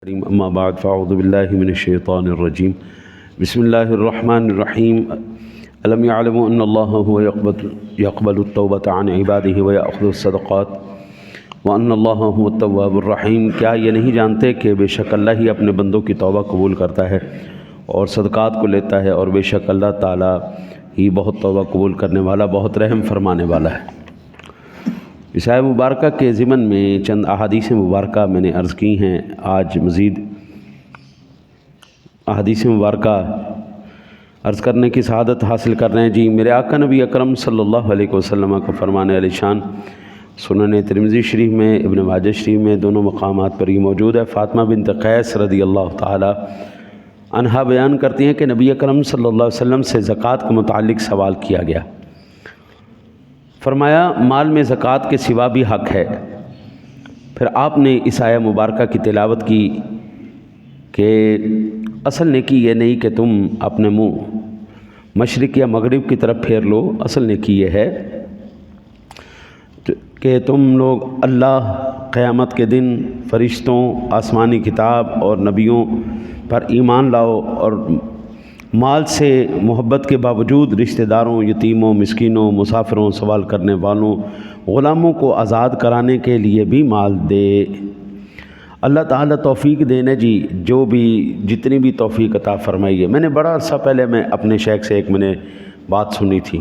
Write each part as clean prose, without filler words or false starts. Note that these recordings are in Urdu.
اما بعد فاعوذ باللہ من الشیطان الرجیم بسم اللہ الرحمن الرحیم الم یعلموا ان اللہ هو یقبل التوبۃ عن عبادہ ویأخذ الصدقات وان اللہ هو التواب الرحیم۔ کیا یہ نہیں جانتے کہ بے شک اللہ ہی اپنے بندوں کی توبہ قبول کرتا ہے اور صدقات کو لیتا ہے، اور بے شک اللہ تعالیٰ ہی بہت توبہ قبول کرنے والا، بہت رحم فرمانے والا ہے۔ اس آیہ مبارکہ کے ضمن میں چند احادیث مبارکہ میں نے عرض کی ہیں، آج مزید احادیث مبارکہ عرض کرنے کی سعادت حاصل کر رہے ہیں۔ جی، میرے آقا نبی اکرم صلی اللہ علیہ وسلم کا فرمان علی شان سنن ترمذی شریف میں، ابن ماجہ شریف میں، دونوں مقامات پر یہ موجود ہے۔ فاطمہ بنت قیس رضی اللہ تعالی عنہا بیان کرتی ہیں کہ نبی اکرم صلی اللہ علیہ وسلم سے زکوٰۃ کے متعلق سوال کیا گیا۔ فرمایا مال میں زکوٰۃ کے سوا بھی حق ہے۔ پھر آپ نے اس آیہ مبارکہ کی تلاوت کی کہ اصل نیکی یہ نہیں کہ تم اپنے منہ مشرق یا مغرب کی طرف پھیر لو، اصل نیکی یہ ہے کہ تم لوگ اللہ، قیامت کے دن، فرشتوں، آسمانی کتاب اور نبیوں پر ایمان لاؤ، اور مال سے محبت کے باوجود رشتہ داروں، یتیموں، مسکینوں، مسافروں، سوال کرنے والوں، غلاموں کو آزاد کرانے کے لیے بھی مال دے۔ اللہ تعالیٰ توفیق دینے جی، جو بھی جتنی بھی توفیق عطا فرمائی ہے۔ میں نے بڑا عرصہ پہلے میں اپنے شیخ سے میں نے بات سنی تھی،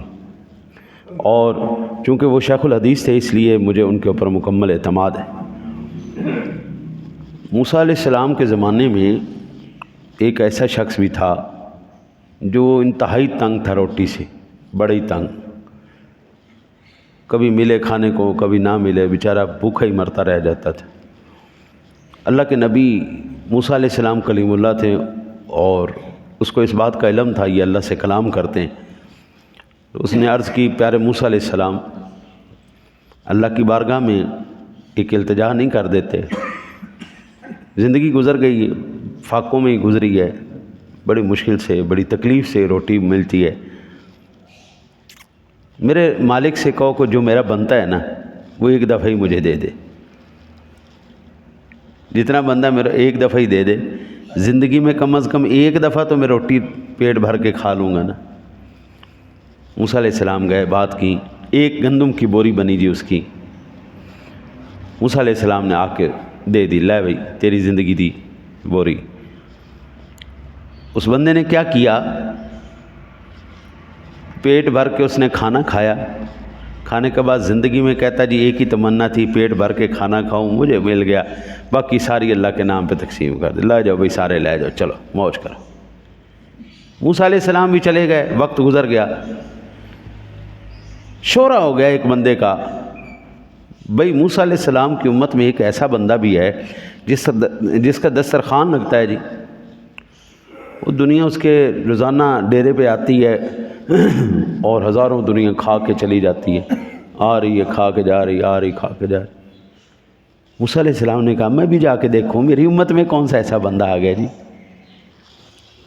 اور چونکہ وہ شیخ الحدیث تھے اس لیے مجھے ان کے اوپر مکمل اعتماد ہے۔ موسیٰ علیہ السلام کے زمانے میں ایک ایسا شخص بھی تھا جو انتہائی تنگ تھا، روٹی سے بڑی تنگ، کبھی ملے کھانے کو کبھی نہ ملے، بیچارہ بھوکا ہی مرتا رہ جاتا تھا۔ اللہ کے نبی موسیٰ علیہ السلام کلیم اللہ تھے، اور اس کو اس بات کا علم تھا یہ اللہ سے کلام کرتے ہیں۔ اس نے عرض کی، پیارے موسیٰ علیہ السلام، اللہ کی بارگاہ میں ایک التجا نہیں کر دیتے؟ زندگی گزر گئی، فاقوں میں ہی گزری ہے، بڑی مشکل سے، بڑی تکلیف سے روٹی ملتی ہے۔ میرے مالک سے کہو کہ جو میرا بنتا ہے نا وہ ایک دفعہ ہی مجھے دے دے، جتنا بندہ میرا ایک دفعہ ہی دے دے، زندگی میں کم از کم ایک دفعہ تو میں روٹی پیٹ بھر کے کھا لوں گا نا۔ موسیٰ علیہ السلام گئے، بات کی، ایک گندم کی بوری بنی جی اس کی۔ موسیٰ علیہ السلام نے آ کے دے دی، لے بھائی تیری زندگی دی بوری۔ اس بندے نے کیا کیا، پیٹ بھر کے اس نے کھانا کھایا۔ کھانے کے بعد زندگی میں کہتا جی ایک ہی تمنا تھی، پیٹ بھر کے کھانا کھاؤں، مجھے مل گیا، باقی ساری اللہ کے نام پہ تقسیم کر دے، لے جاؤ بھائی سارے لے جاؤ، چلو موج کرو۔ موسیٰ علیہ السلام بھی چلے گئے، وقت گزر گیا، شورا ہو گیا ایک بندے کا، بھئی موسیٰ علیہ السلام کی امت میں ایک ایسا بندہ بھی ہے جس کا دسترخوان لگتا ہے جی، وہ دنیا اس کے روزانہ ڈیرے پہ آتی ہے اور ہزاروں دنیا کھا کے چلی جاتی ہے، آ رہی ہے کھا کے جا رہی، آ رہی کھا کے جا رہی۔ موسیٰ علیہ السلام نے کہا میں بھی جا کے دیکھوں میری امت میں کون سا ایسا بندہ آ گیا جی۔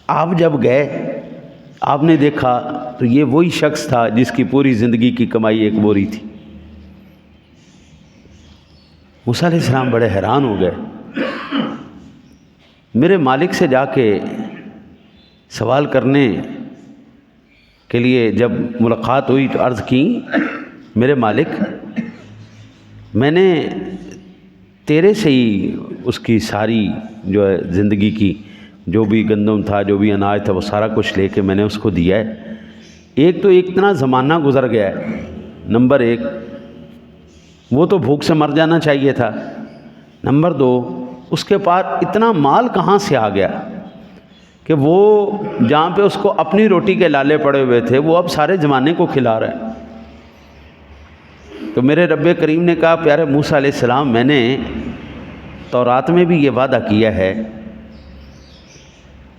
آپ جب گئے، آپ نے دیکھا تو یہ وہی شخص تھا جس کی پوری زندگی کی کمائی ایک بوری تھی۔ موسیٰ علیہ السلام بڑے حیران ہو گئے۔ میرے مالک سے جا کے سوال کرنے کے لیے جب ملاقات ہوئی تو عرض کی، میرے مالک میں نے تیرے سے ہی اس کی ساری جو ہے زندگی کی جو بھی گندم تھا، جو بھی اناج تھا، وہ سارا کچھ لے کے میں نے اس کو دیا ہے۔ ایک تو اتنا زمانہ گزر گیا ہے، نمبر ایک وہ تو بھوک سے مر جانا چاہیے تھا، نمبر دو اس کے پاس اتنا مال کہاں سے آ گیا کہ وہ جہاں پہ اس کو اپنی روٹی کے لالے پڑے ہوئے تھے وہ اب سارے زمانے کو کھلا رہا ہے۔ تو میرے رب کریم نے کہا، پیارے موسیٰ علیہ السلام، میں نے تورات میں بھی یہ وعدہ کیا ہے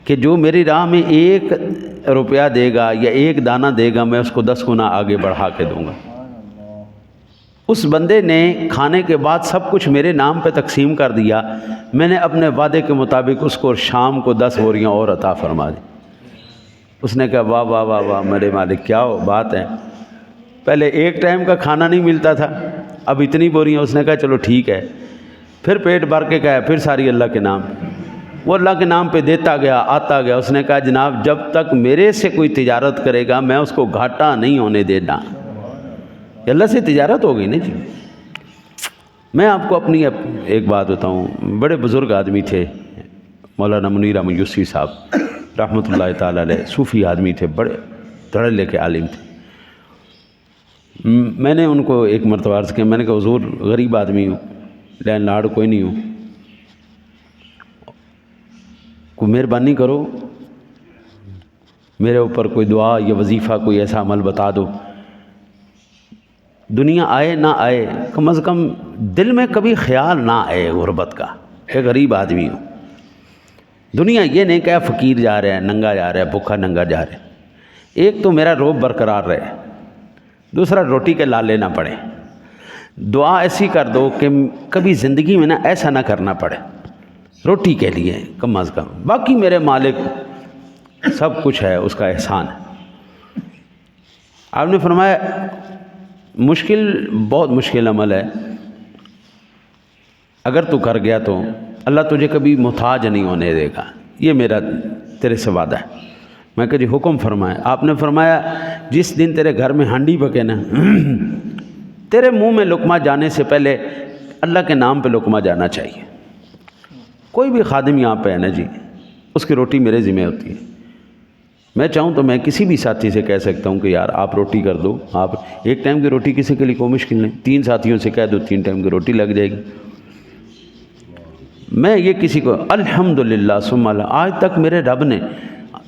کہ جو میری راہ میں 1 روپیہ دے گا یا 1 دانہ دے گا، میں اس کو 10 گنا آگے بڑھا کے دوں گا۔ اس بندے نے کھانے کے بعد سب کچھ میرے نام پہ تقسیم کر دیا، میں نے اپنے وعدے کے مطابق اس کو شام کو 10 بوریاں اور عطا فرما دی۔ اس نے کہا واہ واہ واہ واہ میرے مالک، کیا بات ہے، پہلے ایک ٹائم کا کھانا نہیں ملتا تھا، اب اتنی بوریاں۔ اس نے کہا چلو ٹھیک ہے، پھر پیٹ بھر کے کہا، پھر ساری اللہ کے نام۔ وہ اللہ کے نام پہ دیتا گیا، آتا گیا. اس نے کہا جناب جب تک میرے سے کوئی تجارت کرے گا میں اس کو گھاٹا نہیں ہونے دینا. اللہ سے تجارت ہو گئی نا جی. میں آپ کو اپنی ایک بات بتاؤں. بڑے بزرگ آدمی تھے مولانا منیر احمد یوسفی صاحب رحمۃ اللہ تعالی علیہ. صوفی آدمی تھے، بڑے دھڑلے کے عالم تھے. میں نے ان کو ایک مرتبہ عرض کیا، میں نے کہا حضور غریب آدمی ہوں، لینڈ لارڈ کوئی نہیں ہوں، کوئی مہربانی کرو میرے اوپر کوئی دعا یا وظیفہ کوئی ایسا عمل بتا دو. دنیا آئے نہ آئے کم از کم دل میں کبھی خیال نہ آئے غربت کا کہ غریب آدمی ہوں. دنیا یہ نہیں کہ فقیر جا رہے ہیں، ننگا جا رہا ہے، بھوکا ننگا جا رہے ہیں. ایک تو میرا روب برقرار رہے، دوسرا روٹی کے لالے نہ پڑے. دعا ایسی کر دو کہ کبھی زندگی میں ایسا نہ کرنا پڑے، روٹی کے لیے کم از کم. باقی میرے مالک سب کچھ ہے، اس کا احسان ہے. آپ نے فرمایا مشکل، بہت مشکل عمل ہے، اگر تو کر گیا تو اللہ تجھے کبھی محتاج نہیں ہونے دے گا، یہ میرا تیرے سے وعدہ ہے. میں کہا جی حکم فرمائے. آپ نے فرمایا جس دن تیرے گھر میں ہانڈی پکے نا، تیرے منہ میں لقمہ جانے سے پہلے اللہ کے نام پہ لقمہ جانا چاہیے. کوئی بھی خادم یہاں پہ ہے نا جی، اس کی روٹی میرے ذمہ ہوتی ہے. میں چاہوں تو میں کسی بھی ساتھی سے کہہ سکتا ہوں کہ یار آپ روٹی کر دو. آپ ایک ٹائم کی روٹی کسی کے لیے کوئی مشکل نہیں، 3 ساتھیوں سے کہہ دو 3 ٹائم کی روٹی لگ جائے گی. میں یہ کسی کو الحمدللہ ثم اللہ، آج تک میرے رب نے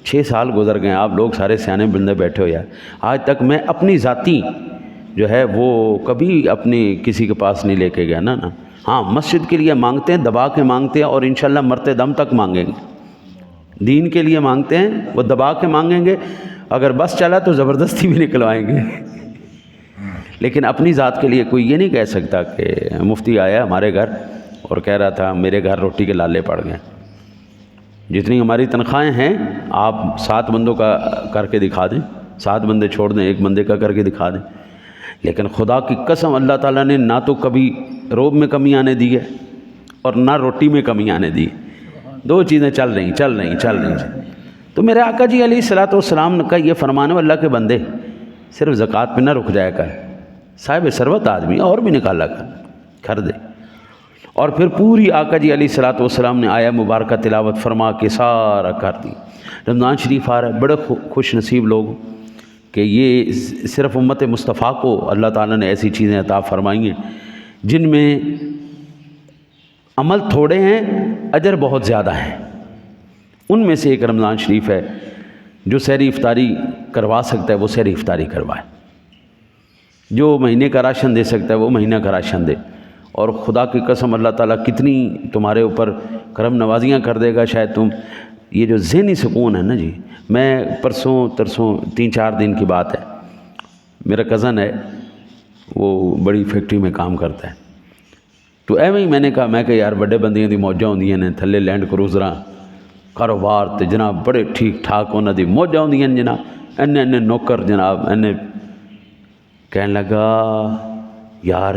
6 سال گزر گئے، آپ لوگ سارے سیانے بندے بیٹھے ہو یار، آج تک میں اپنی ذاتی جو ہے وہ کبھی اپنی کسی کے پاس نہیں لے کے گیا نا. ہاں مسجد کے لیے مانگتے ہیں، دبا کے مانگتے ہیں، اور انشاءاللہ مرتے دم تک مانگیں گے. دین کے لیے مانگتے ہیں، وہ دبا کے مانگیں گے، اگر بس چلا تو زبردستی بھی نکلوائیں گے. لیکن اپنی ذات کے لیے کوئی یہ نہیں کہہ سکتا کہ مفتی آیا ہمارے گھر اور کہہ رہا تھا میرے گھر روٹی کے لالے پڑ گئے. جتنی ہماری تنخواہیں ہیں آپ 7 بندوں کا کر کے دکھا دیں، 7 بندے چھوڑ دیں، 1 بندے کا کر کے دکھا دیں. لیکن خدا کی قسم اللہ تعالیٰ نے نہ تو کبھی روب میں کمی آنے دی ہے اور نہ روٹی میں کمی آنے دی. 2 چیزیں چل رہی. تو میرے آقا جی علیہ الصلوۃ والسلام کا یہ فرمان ہے اللہ کے بندے صرف زکوٰۃ پہ نہ رک جایا کر، صاحب ثروت آدمی اور بھی نکالا کر دے. اور پھر پوری آقا جی علیہ الصلوۃ والسلام نے آیا مبارکہ تلاوت فرما کے سارا کر دی. رمضان شریف آ رہا ہے، بڑے خوش نصیب لوگ کہ یہ صرف امت مصطفیٰ کو اللہ تعالیٰ نے ایسی چیزیں عطا فرمائی ہیں جن میں عمل تھوڑے ہیں، اجر بہت زیادہ ہیں. ان میں سے ایک رمضان شریف ہے. جو سحری افطاری کروا سکتا ہے وہ سحری افطاری کروائے، جو مہینے کا راشن دے سکتا ہے وہ مہینہ کا راشن دے. اور خدا کی قسم اللہ تعالیٰ کتنی تمہارے اوپر کرم نوازیاں کر دے گا. شاید تم یہ جو ذہنی سکون ہے نا جی، میں پرسوں 3-4 دن کی بات ہے، میرا کزن ہے وہ بڑی فیکٹری میں کام کرتا ہے. تو ایویں ہی میں نے کہا، میں کہ یار بڑے بندیاں دی موجاں ہوندیاں نے، تھلے لینڈ کروزراں کاروبار تے جناب بڑے ٹھیک ٹھاک انہاں دی موجاں ہوندیاں جناب، اینے نوکر جناب. اینے کہنے لگا یار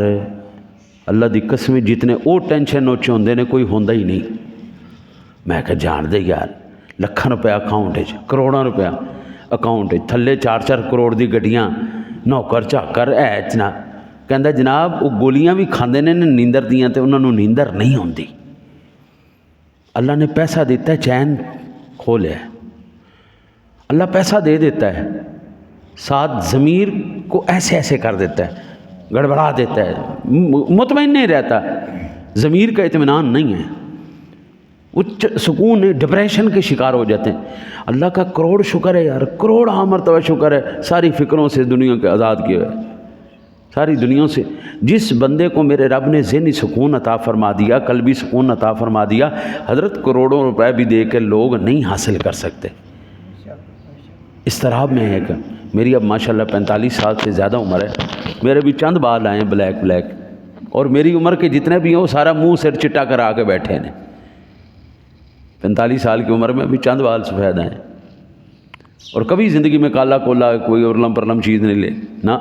اللہ دی قسم جتنے او ٹینشن اوچے ہوندے نے کوئی ہوندا ہی نہیں. میں کہ جان دے یار، لکھاں روپے اکاؤنٹ وچ، کروڑاں روپے اکاؤنٹ وچ، تھلے 4-4 کروڑ دی گڈیاں، نوکر چاکر جناب. کہندا جناب وہ گولیاں بھی کھاندے نے نیندر دیاں تے انہاں نوں نیندر نہیں ہوندی. اللہ نے پیسہ دیتا ہے، چین کھولے ہے، اللہ پیسہ دے دیتا ہے، ساتھ ضمیر کو ایسے کر دیتا ہے، گڑبڑا دیتا ہے، مطمئن نہیں رہتا، ضمیر کا اطمینان نہیں ہے، وہ سکون ہے، ڈپریشن کے شکار ہو جاتے ہیں. اللہ کا کروڑ شکر ہے یار، کروڑ مرتبہ شکر ہے، ساری فکروں سے دنیا کے آزاد کیے ہوئے، ساری دنیا سے. جس بندے کو میرے رب نے ذہنی سکون عطا فرما دیا، قلبی سکون عطا فرما دیا، حضرت کروڑوں روپے بھی دے کے لوگ نہیں حاصل کر سکتے. اضطراب میں ہے کہ میری اب ماشاءاللہ 45 سال سے زیادہ عمر ہے، میرے بھی چند بال آئے ہیں بلیک، اور میری عمر کے جتنے بھی ہیں وہ سارا منہ سر چٹا کرا کے بیٹھے ہیں. 45 سال کی عمر میں ابھی چند بال سفید ہیں، اور کبھی زندگی میں کالا کولا کوئی ارلم پرلم چیز نہیں لے نا.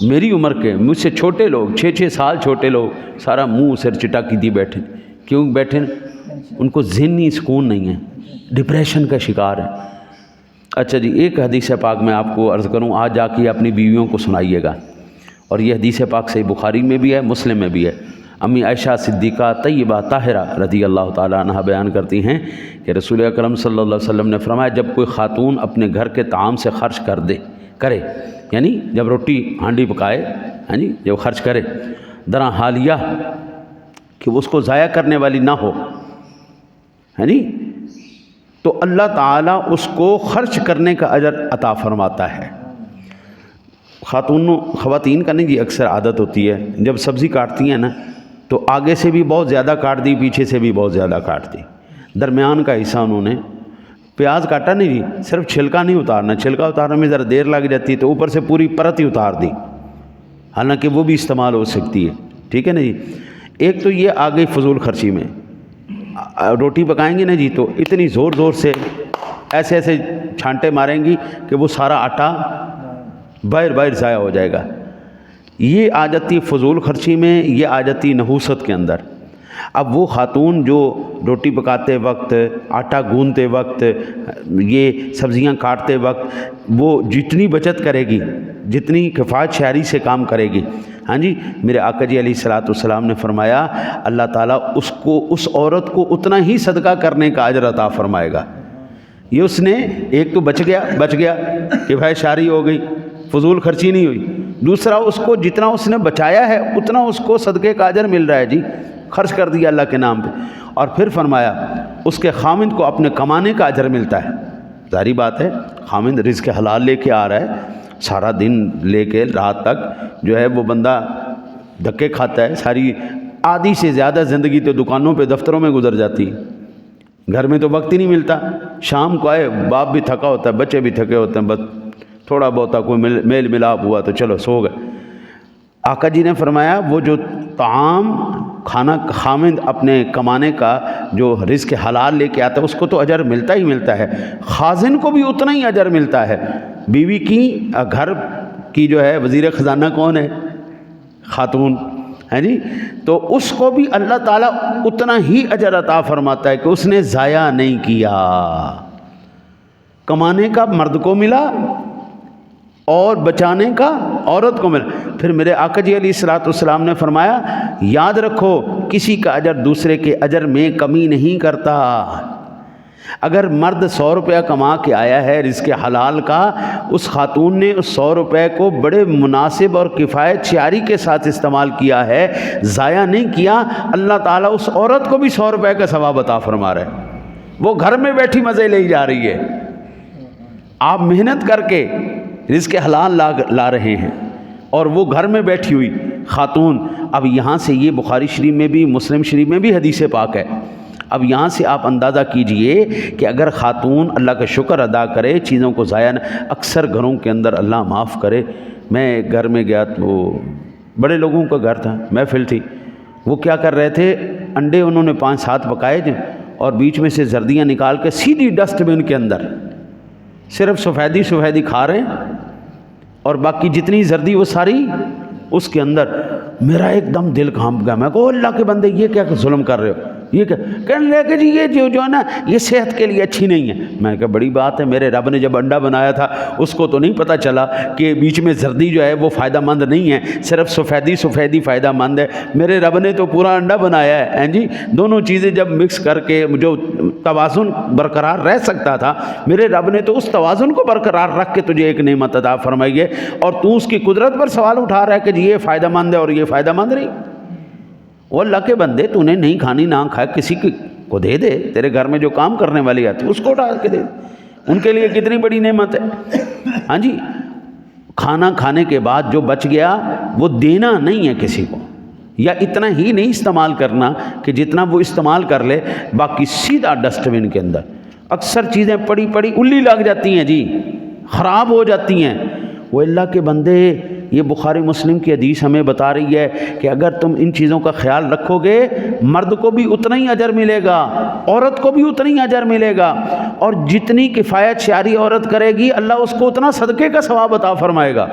میری عمر کے مجھ سے چھوٹے لوگ 6-6 سال چھوٹے لوگ سارا منہ سر چٹا کی دی بیٹھے. کیوں بیٹھے؟ ان کو ذہنی سکون نہیں ہے، ڈپریشن کا شکار ہے۔ اچھا جی، ایک حدیث پاک میں آپ کو عرض کروں، آج جا کے اپنی بیویوں کو سنائیے گا، اور یہ حدیث پاک صحیح بخاری میں بھی ہے، مسلم میں بھی ہے۔ امی عائشہ صدیقہ طیبہ طاہرہ رضی اللہ تعالیٰ عنہ بیان کرتی ہیں کہ رسول اکرم صلی اللہ علیہ وسلم نے فرمایا، جب کوئی خاتون اپنے گھر کے طعام سے خرچ کرے، یعنی جب روٹی ہانڈی پکائے، ہاں جی، جب خرچ کرے، درا حالیہ کہ وہ اس کو ضائع کرنے والی نہ ہو، ہے نی، تو اللہ تعالیٰ اس کو خرچ کرنے کا اجر عطا فرماتا ہے۔ خواتین کا نہیں جی، اکثر عادت ہوتی ہے جب سبزی کاٹتی ہیں نا تو آگے سے بھی بہت زیادہ کاٹ دی، پیچھے سے بھی بہت زیادہ کاٹ دی، درمیان کا حصہ انہوں نے پیاز کاٹا نہیں جی، صرف چھلکا نہیں اتارنا، چھلکا اتارنے میں ذرا دیر لگ جاتی ہے تو اوپر سے پوری پرت ہی اتار دی، حالانکہ وہ بھی استعمال ہو سکتی ہے، ٹھیک ہے نا جی۔ ایک تو یہ آ گئی فضول خرچی میں، روٹی پکائیں گے نا جی تو اتنی زور زور سے ایسے ایسے چھانٹے ماریں گی کہ وہ سارا آٹا باہر ضائع ہو جائے گا۔ یہ آ جاتی فضول خرچی میں، یہ آ جاتی نحوست کے اندر۔ اب وہ خاتون جو روٹی پکاتے وقت، آٹا گوندتے وقت، یہ سبزیاں کاٹتے وقت وہ جتنی بچت کرے گی، جتنی کفایت شعری سے کام کرے گی، ہاں جی، میرے آقا جی علیہ الصلوۃ والسلام نے فرمایا اللہ تعالیٰ اس عورت کو اتنا ہی صدقہ کرنے کا اجر عطا فرمائے گا۔ یہ اس نے ایک تو بچ گیا، کفایت شعری ہو گئی، فضول خرچی نہیں ہوئی۔ دوسرا، اس کو جتنا اس نے بچایا ہے اتنا اس کو صدقے کا اجر مل رہا ہے جی، خرچ کر دیا اللہ کے نام پہ۔ اور پھر فرمایا اس کے خامند کو اپنے کمانے کا اجر ملتا ہے۔ ظاہری بات ہے، خامند رزق حلال لے کے آ رہا ہے، سارا دن لے کے رات تک جو ہے وہ بندہ دھکے کھاتا ہے، ساری آدھی سے زیادہ زندگی تو دکانوں پہ دفتروں میں گزر جاتی ہے، گھر میں تو وقت ہی نہیں ملتا۔ شام کو آئے، باپ بھی تھکا ہوتا ہے، بچے بھی تھکے ہوتے ہیں، بس تھوڑا بہت کوئی میل ملاپ ہوا تو چلو سو گئے۔ آقا جی نے فرمایا وہ جو طعام کھانا خامند اپنے کمانے کا جو رزق حلال لے کے آتا ہے اس کو تو اجر ملتا ہی ملتا ہے، خازن کو بھی اتنا ہی اجر ملتا ہے۔ بیوی کی، گھر کی جو ہے وزیر خزانہ کون ہے؟ خاتون ہے جی، تو اس کو بھی اللہ تعالیٰ اتنا ہی اجر عطا فرماتا ہے کہ اس نے ضائع نہیں کیا۔ کمانے کا مرد کو ملا اور بچانے کا عورت کو ملا۔ پھر میرے آقا جی علیہ الصلوۃ والسلام نے فرمایا یاد رکھو کسی کا اجر دوسرے کے اجر میں کمی نہیں کرتا۔ اگر مرد 100 روپیہ کما کے آیا ہے رزق حلال کا، اس خاتون نے اس 100 روپے کو بڑے مناسب اور کفایت شعاری کے ساتھ استعمال کیا ہے، ضائع نہیں کیا، اللہ تعالیٰ اس عورت کو بھی 100 روپے کا ثواب عطا فرما رہا ہے۔ وہ گھر میں بیٹھی مزے لے جا رہی ہے، آپ محنت کر کے رزق حلال لا رہے ہیں اور وہ گھر میں بیٹھی ہوئی خاتون۔ اب یہاں سے یہ بخاری شریف میں بھی، مسلم شریف میں بھی حدیث پاک ہے۔ اب یہاں سے آپ اندازہ کیجئے کہ اگر خاتون اللہ کا شکر ادا کرے، چیزوں کو ضائع نہ، اکثر گھروں کے اندر اللہ معاف کرے، میں گھر میں گیا تو وہ بڑے لوگوں کا گھر تھا، محفل تھی، وہ کیا کر رہے تھے، انڈے انہوں نے 5-7 پکائے تھے اور بیچ میں سے زردیاں نکال کے سیدھی ڈسٹ بن کے اندر، صرف سفیدی کھا رہے ہیں اور باقی جتنی زردی وہ ساری اس کے اندر۔ میرا ایک دم دل کانپ گیا، میں کہا اللہ کے بندے یہ کیا ظلم کر رہے ہو، یہ کیا کہنے لگے کہ جی یہ جو ہے نا یہ صحت کے لیے اچھی نہیں ہے۔ میں نے کہا بڑی بات ہے، میرے رب نے جب انڈا بنایا تھا اس کو تو نہیں پتہ چلا کہ بیچ میں زردی جو ہے وہ فائدہ مند نہیں ہے، صرف سفیدی فائدہ مند ہے۔ میرے رب نے تو پورا انڈا بنایا ہے جی، دونوں چیزیں جب مکس کر کے جو توازن برقرار رہ سکتا تھا، میرے رب نے تو اس توازن کو برقرار رکھ کے تجھے ایک نعمت عطا فرمائی ہے، اور تو اس کی قدرت پر سوال اٹھا رہا ہے کہ جی یہ فائدہ مند ہے اور یہ فائدہ مند نہیں۔ وہ اللہ کے بندے، تو نے نہیں کھانی نہ کھائے، کسی کو دے دے، تیرے گھر میں جو کام کرنے والی آتی اس کو اٹھا کے دے، ان کے لیے کتنی بڑی نعمت ہے۔ ہاں جی، کھانا کھانے کے بعد جو بچ گیا وہ دینا نہیں ہے کسی کو، یا اتنا ہی نہیں استعمال کرنا کہ جتنا وہ استعمال کر لے، باقی سیدھا ڈسٹ بن کے اندر۔ اکثر چیزیں پڑی الی لگ جاتی ہیں جی، خراب ہو جاتی ہیں۔ وہ اللہ کے بندے، یہ بخاری مسلم کی حدیث ہمیں بتا رہی ہے کہ اگر تم ان چیزوں کا خیال رکھو گے، مرد کو بھی اتنا ہی اجر ملے گا، عورت کو بھی اتنا ہی اجر ملے گا، اور جتنی کفایت شعاری عورت کرے گی اللہ اس کو اتنا صدقے کا ثواب عطا فرمائے گا۔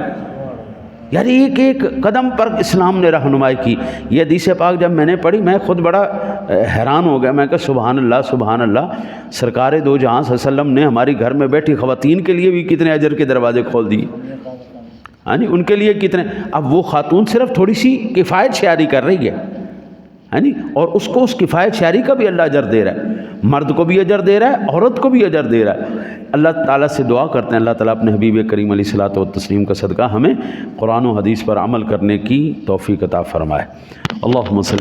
یعنی ایک ایک قدم پر اسلام نے رہنمائی کی. یہ حدیث پاک جب میں نے پڑھی میں خود بڑا حیران ہو گیا. میں کہ سبحان اللہ سبحان اللہ, سرکار دو جہاں صلی اللہ علیہ وسلم نے ہماری گھر میں بیٹھی خواتین کے لیے بھی کتنے اجر کے دروازے کھول دیے. ہاں جی, ان کے لیے کتنے. اب وہ خاتون صرف تھوڑی سی کفایت شعاری کر رہی ہے, ہاں جی, اور اس کو اس کفایت شعاری کا بھی اللہ اجر دے رہا ہے. مرد کو بھی اجر دے رہا ہے, عورت کو بھی اجر دے رہا ہے. اللہ تعالیٰ سے دعا کرتے ہیں اللہ تعالیٰ اپنے حبیب کریم علیہ الصلوۃ والتسلیم کا صدقہ ہمیں قرآن و حدیث پر عمل کرنے کی توفیق عطا فرمائے. اللہم صلی